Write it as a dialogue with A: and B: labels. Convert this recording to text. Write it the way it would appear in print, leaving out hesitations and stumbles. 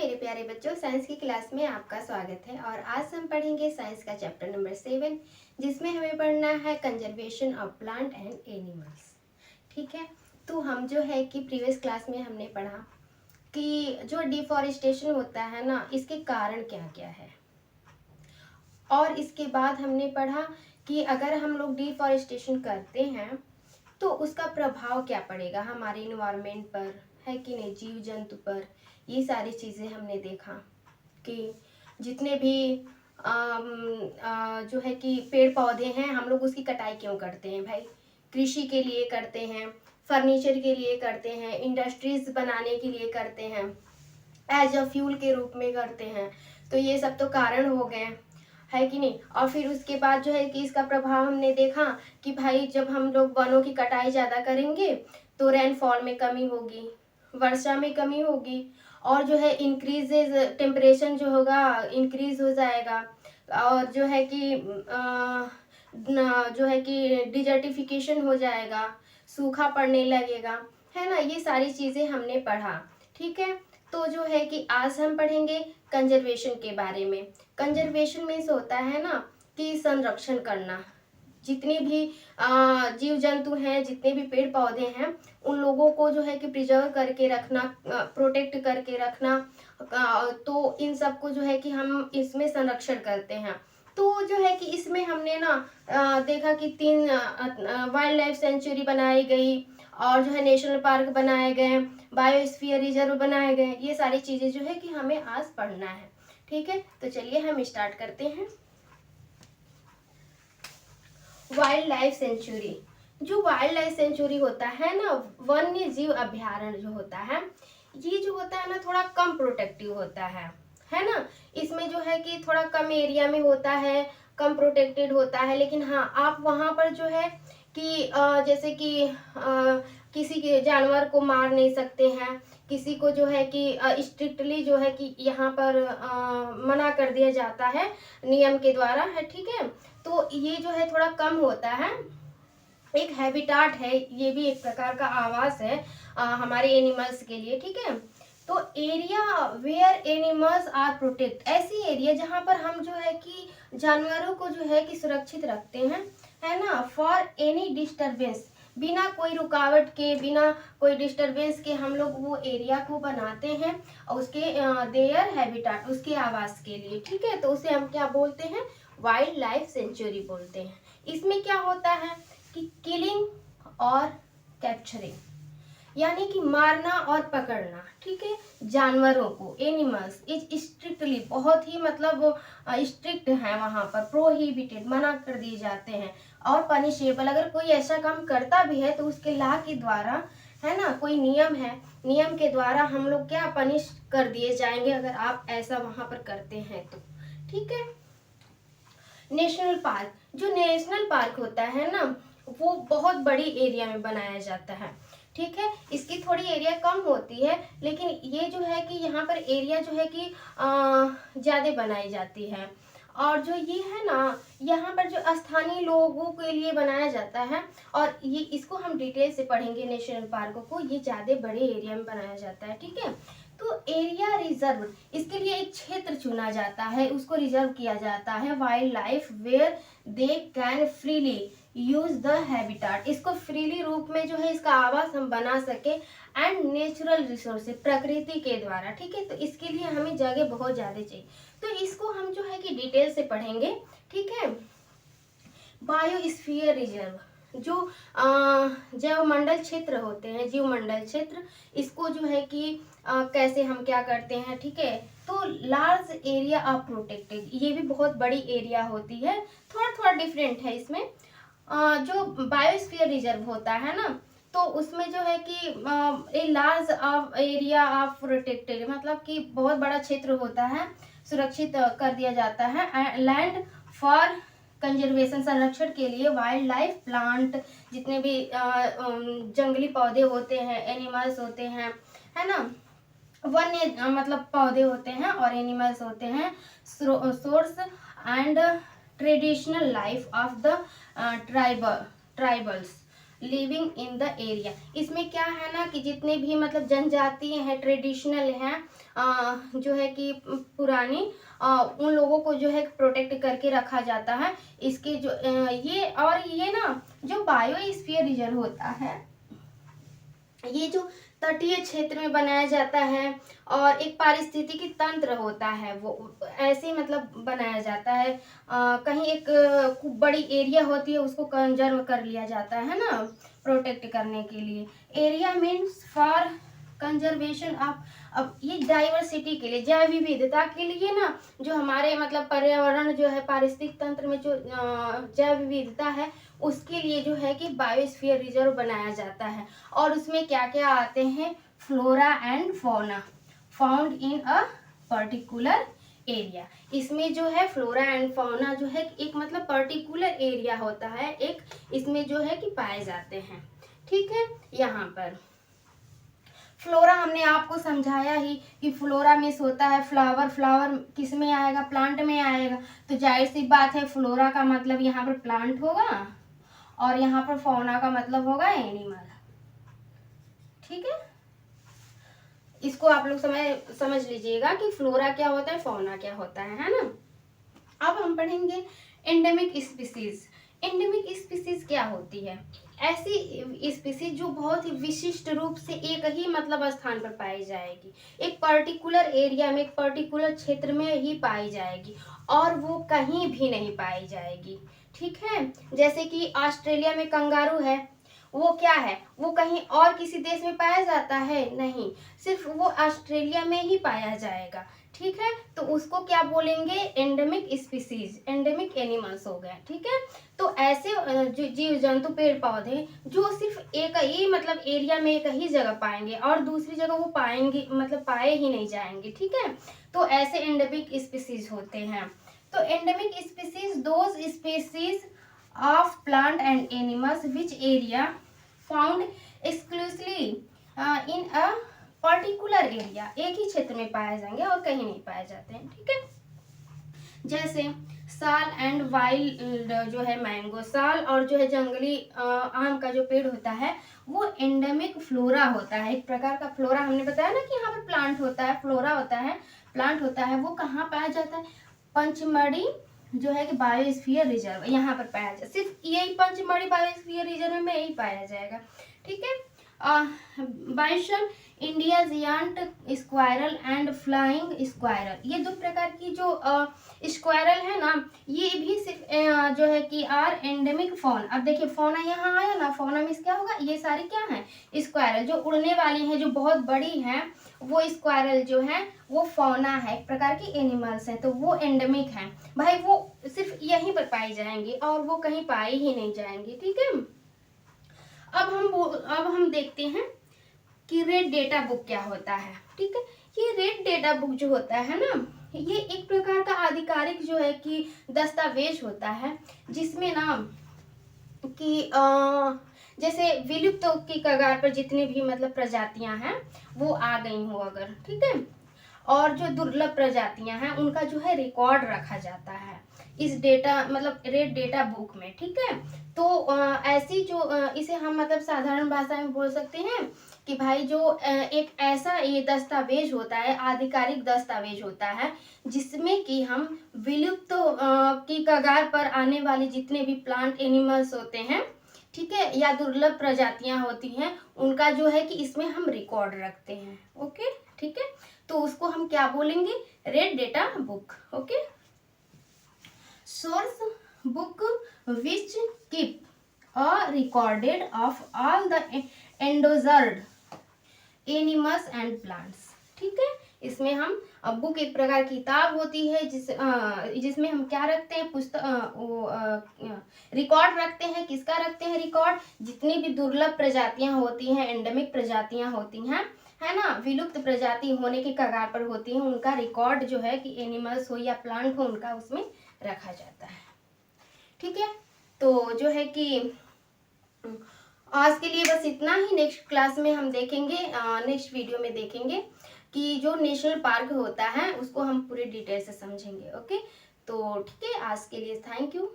A: मेरे प्यारे बच्चों, साइंस की क्लास में आपका स्वागत है। और आज हम पढ़ेंगे साइंस का चैप्टर नंबर 7, जिसमें हमें पढ़ना है conservation of plant and animals. ठीक है, तो हम जो है कि प्रीवियस क्लास में हमने पढ़ा कि जो डिफॉरेस्टेशन होता है ना, इसके कारण क्या क्या है। और इसके बाद हमने पढ़ा कि अगर हम लोग डिफॉरेस्टेशन करते हैं तो उसका प्रभाव क्या पड़ेगा हमारे इन्वायरमेंट पर, है कि नहीं, जीव जंतु पर। ये सारी चीज़ें हमने देखा कि जितने भी जो है कि पेड़ पौधे हैं, हम लोग उसकी कटाई क्यों करते हैं भाई। कृषि के लिए करते हैं, फर्नीचर के लिए करते हैं, इंडस्ट्रीज बनाने के लिए करते हैं, एज अ फ्यूल के रूप में करते हैं। तो ये सब तो कारण हो गए, है कि नहीं। और फिर उसके बाद जो है कि इसका प्रभाव हमने देखा कि भाई जब हम लोग वनों की कटाई ज़्यादा करेंगे तो रेनफॉल में कमी होगी, वर्षा में कमी होगी, और जो है इंक्रीजेज टेम्परेचर जो होगा इंक्रीज हो जाएगा, और जो है कि जो है कि डिजर्टिफिकेशन हो जाएगा, सूखा पड़ने लगेगा, है ना। ये सारी चीज़ें हमने पढ़ा। ठीक है, तो जो है कि आज हम पढ़ेंगे कंजर्वेशन के बारे में। कंजर्वेशन मीन्स होता है ना कि संरक्षण करना। जितने भी जीव जंतु हैं, जितने भी पेड़ पौधे हैं, उन लोगों को जो है कि प्रिजर्व करके रखना, प्रोटेक्ट करके रखना। तो इन सब को जो है कि हम इसमें संरक्षण करते हैं। तो जो है कि इसमें हमने ना देखा कि 3 वाइल्ड लाइफ सेंचुरी बनाई गई, और जो है नेशनल पार्क बनाए गए, बायोस्फीयर रिजर्व बनाए गए। ये सारी चीज़ें जो है कि हमें आज पढ़ना है। ठीक है, तो चलिए हम स्टार्ट करते हैं। Wild life sanctuary. जो वाइल्ड लाइफ सेंचुरी होता है ना, वन्य जीव अभ्यारण्य जो होता है, ये जो होता है ना थोड़ा कम प्रोटेक्टिव होता है ना। इसमें जो है कि थोड़ा कम एरिया में होता है, कम प्रोटेक्टेड होता है। लेकिन हाँ, आप वहाँ पर जो है कि जैसे कि किसी के जानवर को मार नहीं सकते हैं, किसी को जो है कि स्ट्रिक्टली जो है कि यहाँ पर मना कर दिया जाता है नियम के द्वारा, है। ठीक है, तो ये जो है थोड़ा कम होता है। एक हैबिटाट है, ये भी एक प्रकार का आवास है हमारे एनिमल्स के लिए। ठीक है, तो area where animals are protect, ऐसी एरिया जहाँ पर हम जो है कि जानवरों को जो है कि सुरक्षित रखते हैं, है ना। फॉर एनी डिस्टरबेंस, बिना कोई रुकावट के, बिना कोई डिस्टरबेंस के हम लोग वो एरिया को बनाते हैं, और उसके देयर हैबिटाट, उसके आवास के लिए। ठीक है, तो उसे हम क्या बोलते हैं, वाइल्ड लाइफ सेंचुरी बोलते हैं। इसमें क्या होता है कि किलिंग और कैप्चरिंग, यानी कि मारना और पकड़ना, ठीक है, जानवरों को, एनिमल्स इज स्ट्रिक्टली, बहुत ही मतलब स्ट्रिक्ट है, वहां पर प्रोहिबिटेड, मना कर दिए जाते हैं, और पनिशेबल, अगर कोई ऐसा काम करता भी है तो उसके लॉ के द्वारा, है ना, कोई नियम है, नियम के द्वारा हम लोग क्या पनिश कर दिए जाएंगे अगर आप ऐसा वहां पर करते हैं तो। ठीक है, नेशनल पार्क, जो नेशनल पार्क होता है ना, वो बहुत बड़ी एरिया में बनाया जाता है। ठीक है, इसकी थोड़ी एरिया कम होती है, लेकिन ये जो है कि यहाँ पर एरिया जो है कि ज़्यादा बनाई जाती है। और जो ये है ना, यहाँ पर जो स्थानीय लोगों के लिए बनाया जाता है, और ये इसको हम डिटेल से पढ़ेंगे नेशनल पार्कों को, ये ज़्यादा बड़े एरिया में बनाया जाता है। ठीक है, तो एरिया रिजर्व, इसके लिए एक क्षेत्र चुना जाता है, उसको रिजर्व किया जाता है, wildlife where they can freely use the habitat, इसको फ्रीली रूप में जो है इसका आवास हम बना सके, एंड नेचुरल रिसोर्सेज, प्रकृति के द्वारा। ठीक है, तो इसके लिए हमें जगह बहुत ज्यादा चाहिए, तो इसको हम जो है कि डिटेल से पढ़ेंगे। ठीक है, बायोस्फीयर रिजर्व, जो जैवमंडल क्षेत्र होते हैं, जीवमंडल क्षेत्र, इसको जो है कि कैसे हम क्या करते हैं। ठीक है, तो लार्ज एरिया ऑफ प्रोटेक्टेड, ये भी बहुत बड़ी एरिया होती है, थोड़ा थोड़ा डिफरेंट है इसमें। जो बायोस्फीयर रिजर्व होता है ना, तो उसमें जो है कि a large of area of protected, मतलब कि बहुत बड़ा क्षेत्र होता है, सुरक्षित कर दिया जाता है। लैंड फॉर कंजर्वेशन, संरक्षण के लिए, वाइल्ड लाइफ प्लांट, जितने भी जंगली पौधे होते हैं, एनिमल्स होते हैं, है ना, वन्य मतलब पौधे होते हैं और एनिमल्स होते हैं, source and traditional life of the tribals, living in the area. इसमें क्या है ना कि जितने भी मतलब जनजाति हैं, ट्रेडिशनल हैं, जो है कि पुरानी, उन लोगों को जो है प्रोटेक्ट करके रखा जाता है। इसके जो ये ना जो बायोस्फीयर रीजन होता है, ये जो तटीय क्षेत्र में बनाया जाता है और एक पारिस्थितिकी तंत्र होता है, वो ऐसे मतलब बनाया जाता है। कहीं एक खूब बड़ी एरिया होती है, उसको कंजर्व कर लिया जाता है ना, प्रोटेक्ट करने के लिए। Area means for conservation of, अब ये डाइवर्सिटी के लिए, जैव विविधता के लिए ना, जो हमारे मतलब पर्यावरण जो है, पारिस्थितिक तंत्र में जो जैव विविधता है, उसके लिए जो है कि बायोस्फीयर रिजर्व बनाया जाता है। और उसमें क्या क्या आते हैं, flora and fauna found in a particular area. इसमें जो है फ्लोरा एंड फौना जो है एक मतलब पर्टिकुलर एरिया होता है, एक इसमें जो है कि पाए जाते हैं। ठीक है, यहाँ पर फ्लोरा हमने आपको समझाया ही कि फ्लोरा मीन्स होता है फ्लावर। फ्लावर किस में आएगा, प्लांट में आएगा। तो जाहिर सी बात है फ्लोरा का मतलब यहाँ पर प्लांट होगा और यहाँ पर फौना का मतलब होगा एनिमल। ठीक है, इसको आप लोग समझ लीजिएगा कि फ्लोरा क्या होता है, फौना क्या होता है ना। अब हम पढ़ेंगे एंडेमिक स्पीसीज। एंडेमिक स्पीसीज क्या होती है, ऐसी स्पीसीज जो बहुत ही विशिष्ट रूप से एक ही मतलब स्थान पर पाई जाएगी, एक पर्टिकुलर एरिया में, एक पर्टिकुलर क्षेत्र में ही पाई जाएगी और वो कहीं भी नहीं पाई जाएगी। ठीक है, जैसे कि ऑस्ट्रेलिया में कंगारू है, वो क्या है, वो कहीं और किसी देश में पाया जाता है नहीं, सिर्फ वो ऑस्ट्रेलिया में ही पाया जाएगा। ठीक है, तो उसको क्या बोलेंगे, एंडेमिक स्पीसीज, एंडेमिक एनिमल्स हो गए। ठीक है, तो ऐसे जीव जंतु पेड़ पौधे जो सिर्फ एक ही मतलब एरिया में एक ही जगह पाएंगे और दूसरी जगह वो पाएंगे मतलब पाए ही नहीं जाएंगे। ठीक है, तो ऐसे एंडेमिक स्पीसीज होते हैं। तो endemic species those species of plant and animals which area found exclusively in a particular area, एक ही क्षेत्र में पाए जाएंगे और कहीं नहीं पाए जाते हैं। ठीक है, जैसे साल एंड वाइल्ड जो है मैंगो, साल और जो है जंगली आम का जो पेड़ होता है वो एंडेमिक फ्लोरा होता है, एक प्रकार का फ्लोरा। हमने बताया ना कि यहाँ पर प्लांट होता है, फ्लोरा होता है, प्लांट होता है। वो कहाँ पाया जाता है, पंचमढ़ी जो है कि बायोस्फीयर रिजर्व, यहाँ पर पाया जाए, सिर्फ यही पंचमढ़ी बायोस्फीयर रिजर्व में यही पाया जाएगा। ठीक है, bison, India giant squirrel and flying squirrel, ये दो प्रकार की जो स्क्वायरल है ना, ये भी सिर्फ जो है कि आर एंडेमिक फॉन। अब देखिए फौना यहाँ आया ना, फौना में क्या होगा, ये सारी क्या है, स्क्वायरल जो उड़ने वाली हैं, जो बहुत बड़ी हैं, वो स्क्वायरल जो है वो फौना है, एक प्रकार की एनिमल्स है, तो वो एंडेमिक है भाई, वो सिर्फ यहीं पर पाई जाएंगी और वो कहीं पाई ही नहीं जाएंगी। ठीक है, अब हम देखते हैं कि रेड डेटा बुक क्या होता है। ठीक है, ये रेड डेटा बुक जो होता है ना, ये एक प्रकार का आधिकारिक जो है कि दस्तावेज होता है, जिसमें ना कि जैसे विलुप्त की कगार पर जितने भी मतलब प्रजातियां हैं वो आ गई हो अगर, ठीक है, और जो दुर्लभ प्रजातियां हैं उनका जो है रिकॉर्ड रखा जाता है इस डेटा मतलब रेड डेटा बुक में। ठीक है, तो ऐसी जो इसे हम मतलब साधारण भाषा में बोल सकते हैं कि भाई जो एक ऐसा ये दस्तावेज होता है, आधिकारिक दस्तावेज होता है, जिसमें कि हम विलुप्त की कगार पर आने वाले जितने भी प्लांट एनिमल्स होते हैं, ठीक है, या दुर्लभ प्रजातियां होती हैं, उनका जो है कि इसमें हम रिकॉर्ड रखते हैं। ओके, ठीक है, तो उसको हम क्या बोलेंगे, red data book. Okay, source book which keep a recorded of all the endangered animals and plants. ठीक है, इसमें हम बुक एक प्रकार की किताब होती है जिसमें हम क्या रखते हैं, रिकॉर्ड रखते हैं। किसका रखते हैं रिकॉर्ड, जितनी भी दुर्लभ प्रजातियां होती हैं, एंडेमिक प्रजातियां होती हैं, है ना, विलुप्त प्रजाति होने के कगार पर होती हैं, उनका रिकॉर्ड जो है कि एनिमल्स हो या प्लांट हो उनका उसमें रखा जाता है। ठीक है, तो जो है कि आज के लिए बस इतना ही। नेक्स्ट क्लास में हम देखेंगे, नेक्स्ट वीडियो में देखेंगे कि जो नेशनल पार्क होता है उसको हम पूरी डिटेल से समझेंगे। ओके, तो ठीक है, आज के लिए थैंक यू।